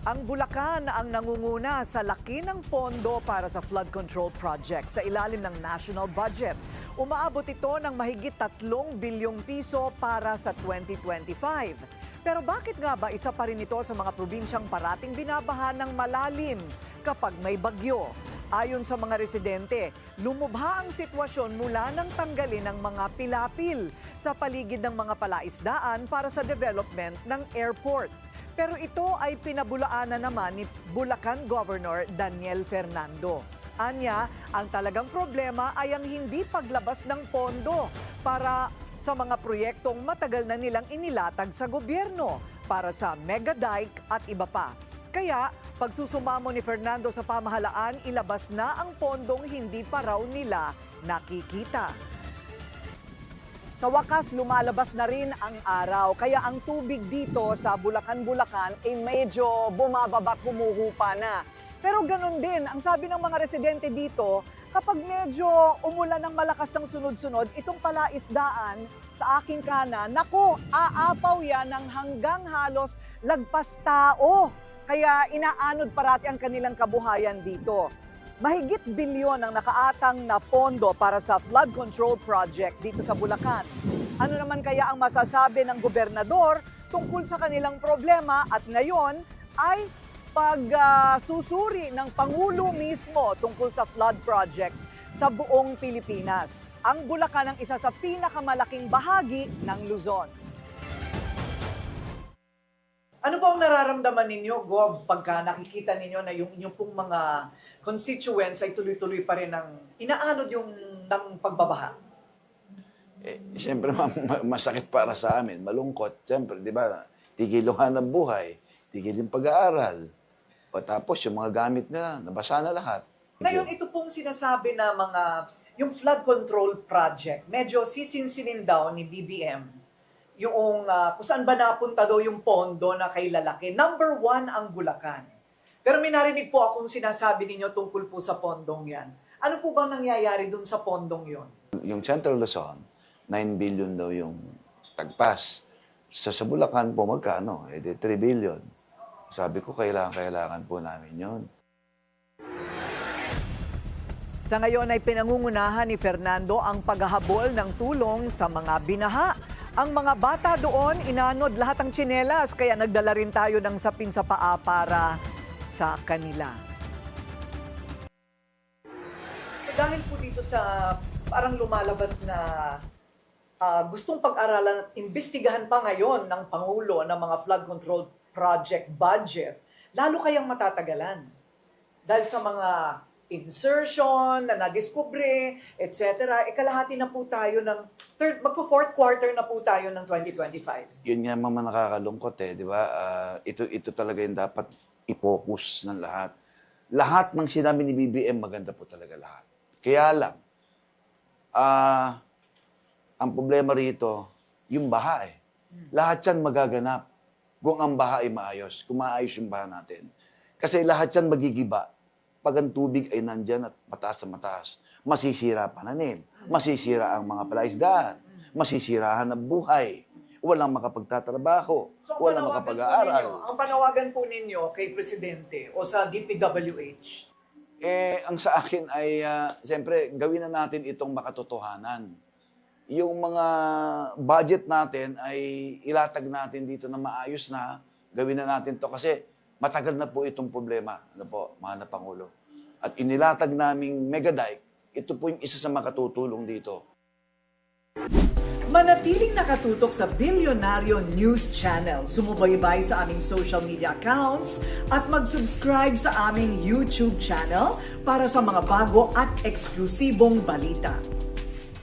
Ang Bulacan ang nangunguna sa laki ng pondo para sa flood control project sa ilalim ng national budget. Umaabot ito ng mahigit 3 bilyong piso para sa 2025. Pero bakit nga ba isa pa rin ito sa mga probinsyang parating binabaha ng malalim kapag may bagyo? Ayon sa mga residente, lumubha ang sitwasyon mula nang tanggalin ang mga pilapil sa paligid ng mga palaisdaan para sa development ng airport. Pero ito ay pinabulaanan naman ni Bulacan Governor Daniel Fernando. Anya, ang talagang problema ay ang hindi paglabas ng pondo para sa mga proyektong matagal na nilang inilatag sa gobyerno para sa mega dike at iba pa. Kaya, pagsusumamo ni Fernando sa pamahalaan, ilabas na ang pondong hindi pa raw nila nakikita. Sa wakas, lumalabas na rin ang araw. Kaya ang tubig dito sa Bulacan ay medyo bumababa, kumuhupa na. Pero ganun din, ang sabi ng mga residente dito, kapag medyo umulan ng malakas ng sunod-sunod, itong palaisdaan sa aking kanan, naku, aapaw yan ng hanggang halos lagpas tao. Kaya inaanod parati ang kanilang kabuhayan dito. Mahigit bilyon ang nakaatang na pondo para sa flood control project dito sa Bulacan. Ano naman kaya ang masasabi ng gobernador tungkol sa kanilang problema at ngayon ay pagsusuri ng Pangulo mismo tungkol sa flood projects sa buong Pilipinas. Ang Bulacan ang isa sa pinakamalaking bahagi ng Luzon. Ano po ang nararamdaman ninyo, Gov, pagka nakikita ninyo na yung inyong pong mga constituents ay tuloy-tuloy pa rin ang inaanod yung ng pagbabaha? Siyempre, masakit para sa amin, malungkot. Siyempre, di ba, tigil yung hanap buhay, tigil yung pag-aaral. O tapos, yung mga gamit nila, nabasa na lahat. Ngayon, ito pong sinasabi na yung flood control project, medyo sisinsinin daw ni BBM yung kung saan ba napunta daw yung pondo na kay lalaki. Number 1 ang Bulacan. Pero may narinig po akong sinasabi ninyo tungkol po sa pondong yan. Ano po bang nangyayari dun sa pondong yon? Yung Central Luzon, 9 billion daw yung tagpas. Sa Bulacan po, magkano? 3 billion. Sabi ko, kailangan po namin yon. Sa ngayon ay pinangungunahan ni Fernando ang paghahabol ng tulong sa mga binaha. Ang mga bata doon, inanod lahat ang tsinelas, kaya nagdala rin tayo ng sapin sa paa para sa kanila. Dahil po dito sa parang lumalabas na gustong pag-aralan at imbestigahan pa ngayon ng Pangulo ng mga flood control project budget, lalo kayang matatagalan. Dahil sa mga insertion na nadiskubre, etc. Kalahati na po tayo ng magpo-fourth quarter na po tayo ng 2025. Yun nga naman nakakalungkot di ba? Ito talaga yung dapat i-focus ng lahat. Lahat ng sinabi ni BBM, maganda po talaga lahat. Kaya lang, ang problema rito, yung baha Lahat yan magaganap kung ang baha ay maayos, kung maayos yung baha natin. Kasi lahat yan magigiba. Pag ang tubig ay nandyan at mataas na mataas, masisira pananim, masisira ang mga palaisdaan, masisira ang buhay, walang makapagtatrabaho, So, walang makapag-aaral. Ang panawagan po ninyo kay Presidente o sa DPWH? Ang sa akin ay, siyempre, gawin na natin itong makatotohanan. Yung mga budget natin ay ilatag natin dito na maayos na, gawin na natin to kasi matagal na po itong problema, mga Pangulo. At inilatag naming mega dike, ito po yung isa sa makatutulong dito. Manatiling nakatutok sa Bilyonaryo News Channel. Sumubaybay sa aming social media accounts at mag-subscribe sa aming YouTube channel para sa mga bago at eksklusibong balita.